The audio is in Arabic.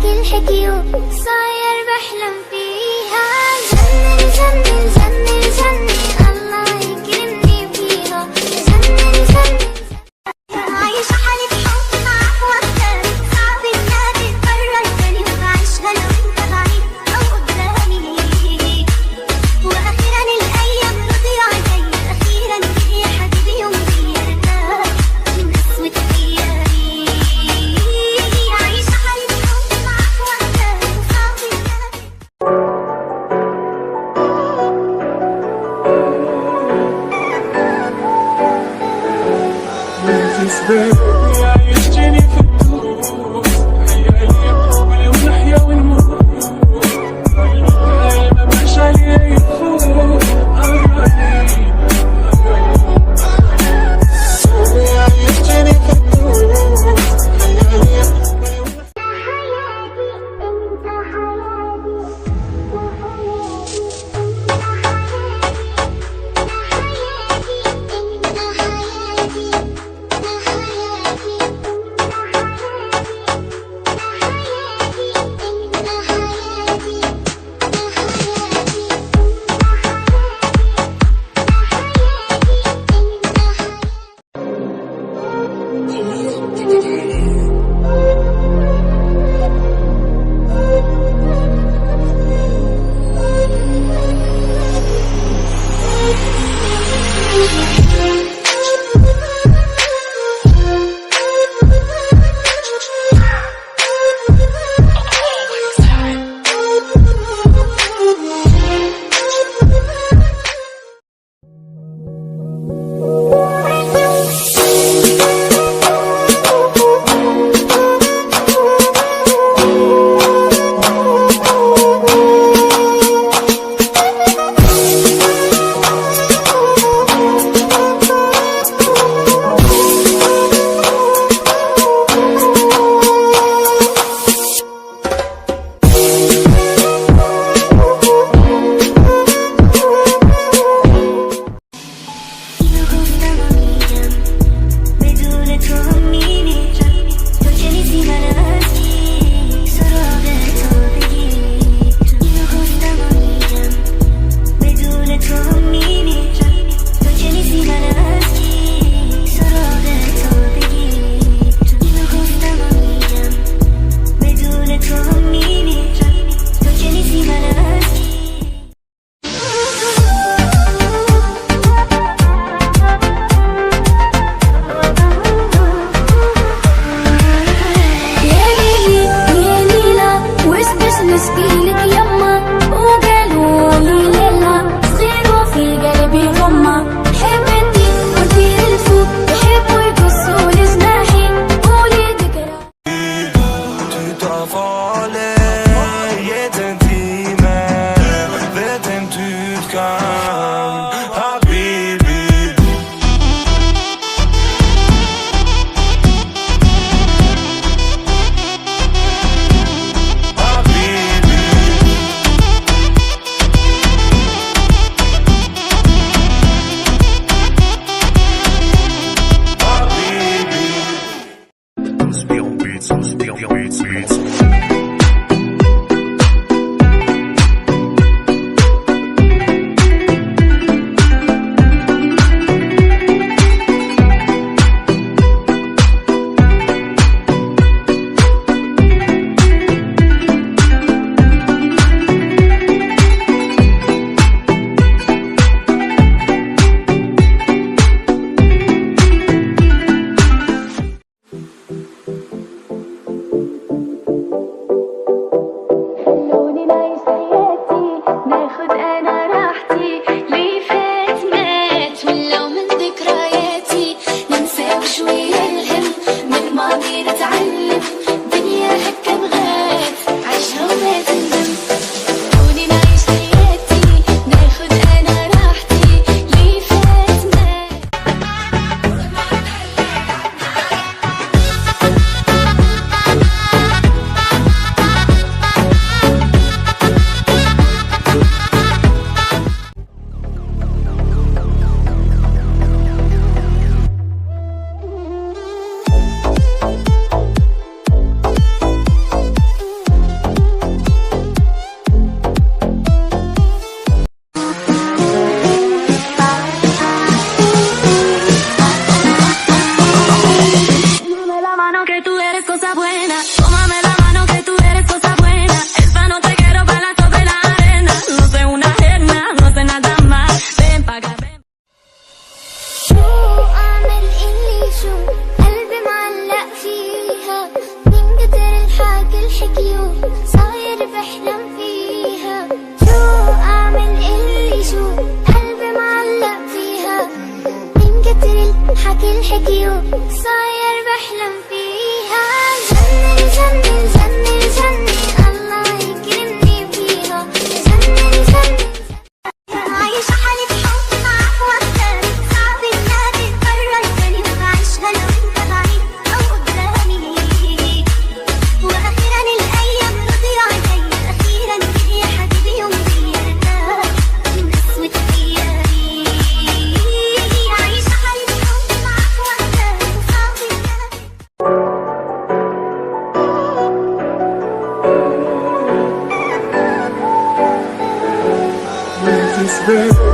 كل حكي وصاير بحلم فيها. جنن جنن جنن جنن الله يكرمني فيها. جنن جنن عايشة حالي بحب معك وقتها. صعب انها تتكرر تاني وبعيشها لو انت بعيد او قدامي. واخيرا الايام رضي علي. اخيرا يا حبيبي يوم غيرتها من قسوة ايامي. عايشة حالي بحب معك وقتها. صعب انها عايشتني في الدروس حيالي ولو نحيا ونموت. ما بقاش عليا يفوت. عايشتني في الدروس حيالي cosa buena. Tómame la mano que tú eres cosa buena. Esta noche quiero bailar sobre la arena. No soy una ajena, no sé nada más. Ven pa' acá, ven. شو أعمل اللي شو قلبي معلق فيها من كتر الحكي الحكيو صاير بحلم فيها. شو أعمل اللي شو قلبي معلق فيها من كتر الحكي الحكيو صاير بحلم فيها. جنن جنن جنن جنن الله يكرمني فيها. جنن جنن عايشة حالي بحب معك وقتها صعب انها تتكرر تاني وبعيشها لو انت بعيد او قدامي. واخيرا الايام رضي عليا اخيرا يا حبيبي يوم ارتاح من قسوة ايامي. عايشة حالي بحب معك وقتها صعب انها This baby